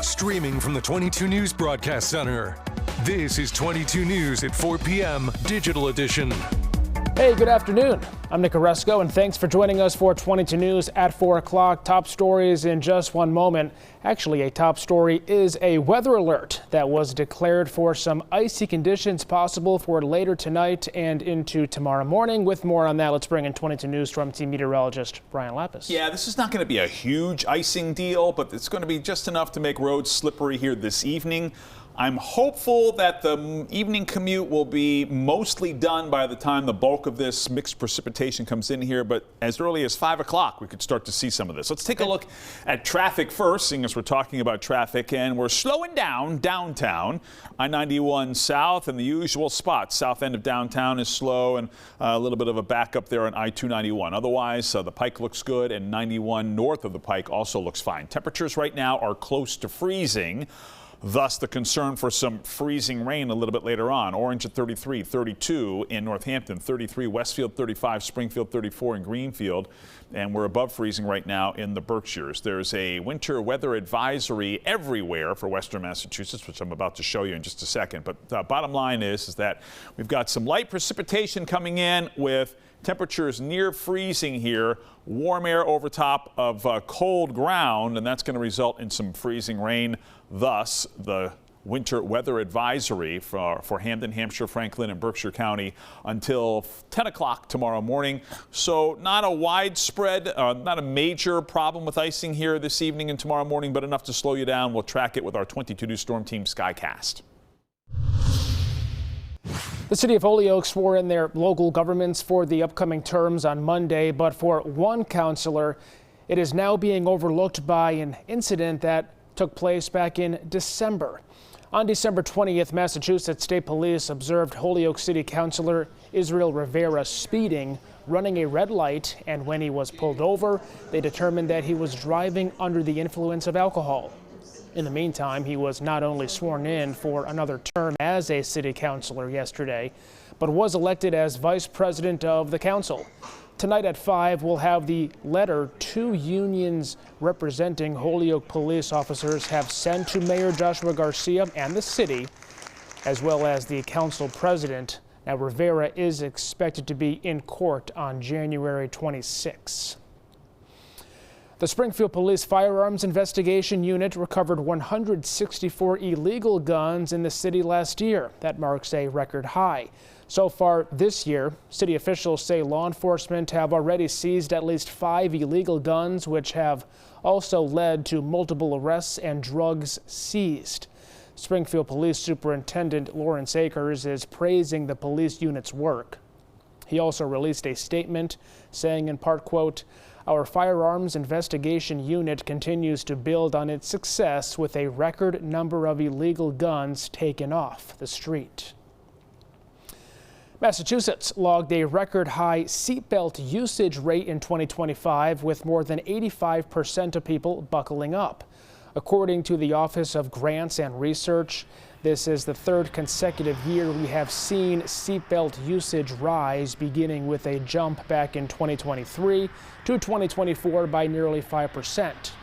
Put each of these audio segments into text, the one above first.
Streaming from the 22 News Broadcast Center. This is 22 News at 4 p.m. Digital Edition. Hey, good afternoon. I'm Nick Oresco, and thanks for joining us for 22 News at 4 o'clock. Top stories in just one moment. Actually, a top story is a weather alert that was declared for some icy conditions possible for later tonight and into tomorrow morning. With more on that, let's bring in 22 News Storm Team meteorologist Brian Lapis. Yeah, this is not going to be a huge icing deal, but it's going to be just enough to make roads slippery here this evening. I'm hopeful that the evening commute will be mostly done by the time the bulk of this mixed precipitation comes in here, but as early as 5 o'clock we could start to see some of this. Let's take a look at traffic first, seeing as we're talking about traffic, and we're slowing down downtown. I-91 south and the usual spots. South end of downtown is slow, and a little bit of a backup there on I-291. Otherwise, the Pike looks good, and 91 north of the Pike also looks fine. Temperatures right now are close to freezing. Thus, the concern for some freezing rain a little bit later on. Orange at 33, 32 in Northampton, 33 Westfield, 35 Springfield, 34 in Greenfield, and we're above freezing right now in the Berkshires. There's a winter weather advisory everywhere for western Massachusetts, which I'm about to show you in just a second. But bottom line is that we've got some light precipitation coming in with temperatures near freezing here, warm air over top of cold ground, and that's going to result in some freezing rain. Thus, the winter weather advisory for Hamden, Hampshire, Franklin, and Berkshire County until 10 o'clock tomorrow morning. So not a widespread, not a major problem with icing here this evening and tomorrow morning, but enough to slow you down. We'll track it with our 22 News Storm Team Skycast. The city of Holyoke swore in their local governments for the upcoming terms on Monday, but for one councilor, it is now being overlooked by an incident that took place back in December. On December 20th, Massachusetts State Police observed Holyoke City Councilor Israel Rivera speeding, running a red light, and when he was pulled over, they determined that he was driving under the influence of alcohol. In the meantime, he was not only sworn in for another term as a city councilor yesterday, but was elected as vice president of the council. Tonight at 5, we'll have the letter two unions representing Holyoke police officers have sent to Mayor Joshua Garcia and the city, as well as the council president. Now, Rivera is expected to be in court on January 26. The Springfield Police Firearms Investigation Unit recovered 164 illegal guns in the city last year. That marks a record high. So far this year, city officials say law enforcement have already seized at least 5 illegal guns, which have also led to multiple arrests and drugs seized. Springfield Police Superintendent Lawrence Akers is praising the police unit's work. He also released a statement saying in part, quote, "Our firearms investigation unit continues to build on its success with a record number of illegal guns taken off the street." Massachusetts logged a record high seatbelt usage rate in 2025 with more than 85% of people buckling up. According to the Office of Grants and Research, this is the third consecutive year we have seen seatbelt usage rise, beginning with a jump back in 2023 to 2024 by nearly 5%.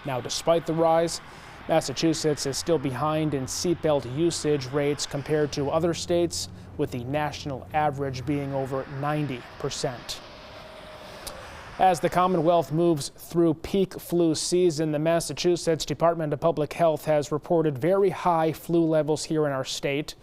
Now, despite the rise, Massachusetts is still behind in seatbelt usage rates compared to other states, with the national average being over 90%. As the Commonwealth moves through peak flu season, the Massachusetts Department of Public Health has reported very high flu levels here in our state.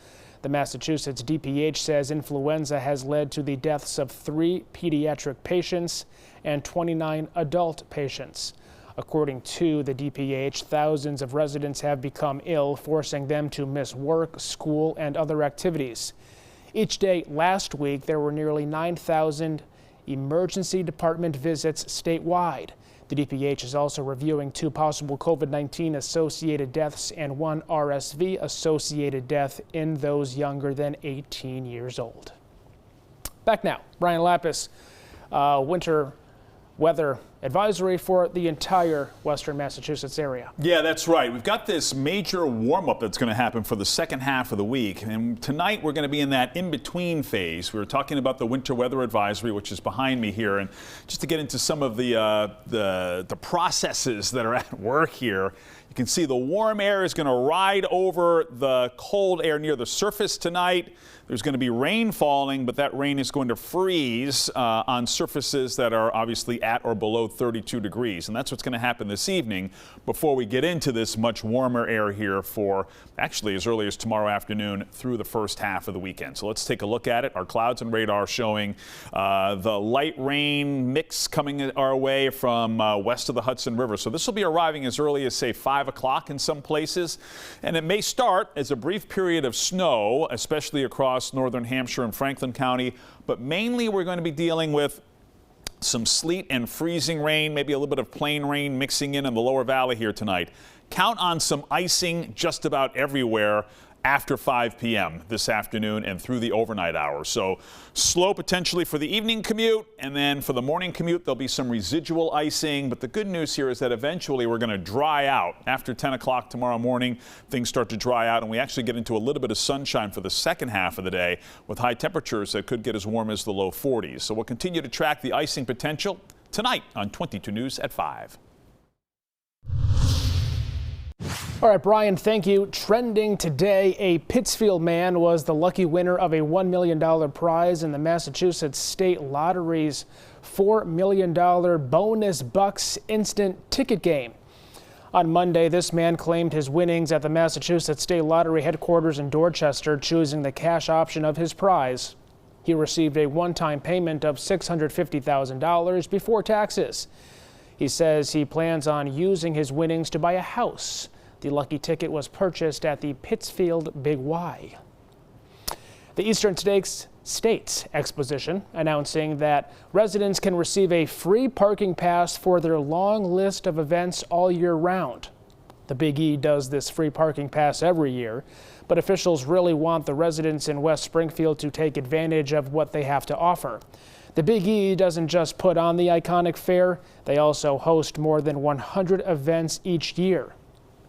The Massachusetts DPH says influenza has led to the deaths of 3 pediatric patients and 29 adult patients. According to the DPH, thousands of residents have become ill, forcing them to miss work, school, and other activities. Each day last week, there were nearly 9,000 emergency department visits statewide. The DPH is also reviewing 2 possible COVID-19 associated deaths and 1 RSV associated death in those younger than 18 years old. Back now, Brian Lapis, winter weather advisory for the entire western Massachusetts area. Yeah, that's right. We've got this major warm-up that's going to happen for the second half of the week. And tonight we're going to be in that in-between phase. We were talking about the winter weather advisory, which is behind me here. And just to get into some of the processes that are at work here, you can see the warm air is going to ride over the cold air near the surface tonight. There's going to be rain falling, but that rain is going to freeze on surfaces that are obviously at or below 32 degrees. And that's what's going to happen this evening before we get into this much warmer air here for actually as early as tomorrow afternoon through the first half of the weekend. So let's take a look at it. Our clouds and radar showing the light rain mix coming our way from west of the Hudson River. So this will be arriving as early as, say, 5 o'clock in some places. And it may start as a brief period of snow, especially across northern Hampshire and Franklin County, but mainly we're going to be dealing with some sleet and freezing rain, maybe a little bit of plain rain mixing in the lower valley here tonight. Count on some icing just about everywhere after 5 p.m. this afternoon and through the overnight hours. So slow potentially for the evening commute, and then for the morning commute there'll be some residual icing. But the good news here is that eventually we're going to dry out. After 10 o'clock tomorrow morning, things start to dry out, and we actually get into a little bit of sunshine for the second half of the day with high temperatures that could get as warm as the low 40s. So we'll continue to track the icing potential tonight on 22 News at 5. All right, Brian, thank you. Trending today, a Pittsfield man was the lucky winner of a $1 million prize in the Massachusetts State Lottery's $4 million bonus bucks instant ticket game. On Monday, this man claimed his winnings at the Massachusetts State Lottery headquarters in Dorchester, choosing the cash option of his prize. He received a one-time payment of $650,000 before taxes. He says he plans on using his winnings to buy a house. The lucky ticket was purchased at the Pittsfield Big Y. The Eastern States Exposition announcing that residents can receive a free parking pass for their long list of events all year round. The Big E does this free parking pass every year, but officials really want the residents in West Springfield to take advantage of what they have to offer. The Big E doesn't just put on the iconic fair, they also host more than 100 events each year,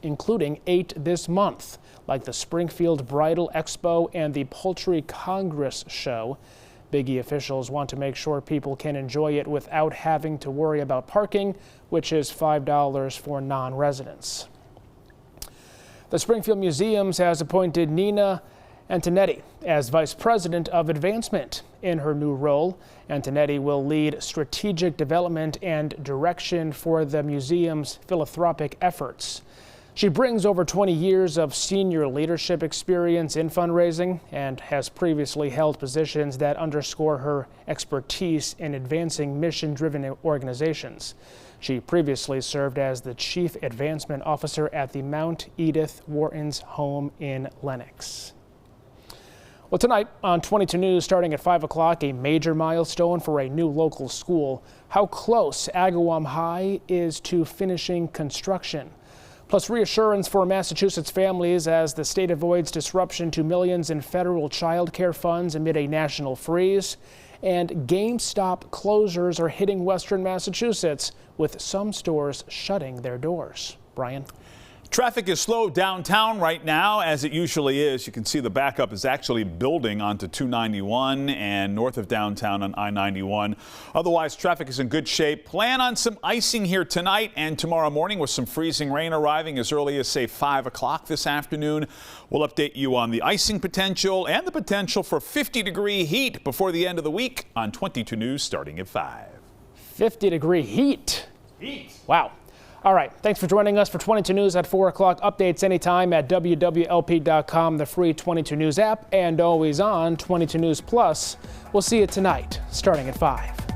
including 8 this month, like the Springfield Bridal Expo and the Poultry Congress Show. Big E officials want to make sure people can enjoy it without having to worry about parking, which is $5 for non-residents. The Springfield Museums has appointed Nina Antonetti as Vice President of Advancement. In her new role, Antonetti will lead strategic development and direction for the museum's philanthropic efforts. She brings over 20 years of senior leadership experience in fundraising and has previously held positions that underscore her expertise in advancing mission-driven organizations. She previously served as the Chief Advancement Officer at the Mount Edith Wharton's home in Lenox. Well, tonight on 22 News, starting at 5 o'clock, a major milestone for a new local school. How close Agawam High is to finishing construction. Plus reassurance for Massachusetts families as the state avoids disruption to millions in federal child care funds amid a national freeze. And GameStop closures are hitting western Massachusetts, with some stores shutting their doors. Brian? Traffic is slow downtown right now, as it usually is. You can see the backup is actually building onto 291 and north of downtown on I-91. Otherwise, traffic is in good shape. Plan on some icing here tonight and tomorrow morning with some freezing rain arriving as early as, say, 5 o'clock this afternoon. We'll update you on the icing potential and the potential for 50-degree heat before the end of the week on 22 News starting at 5. 50-degree heat. Wow. All right. Thanks for joining us for 22 News at 4 o'clock. Updates anytime at wwlp.com, the free 22 News app, and always on 22 News Plus. We'll see you tonight, starting at 5.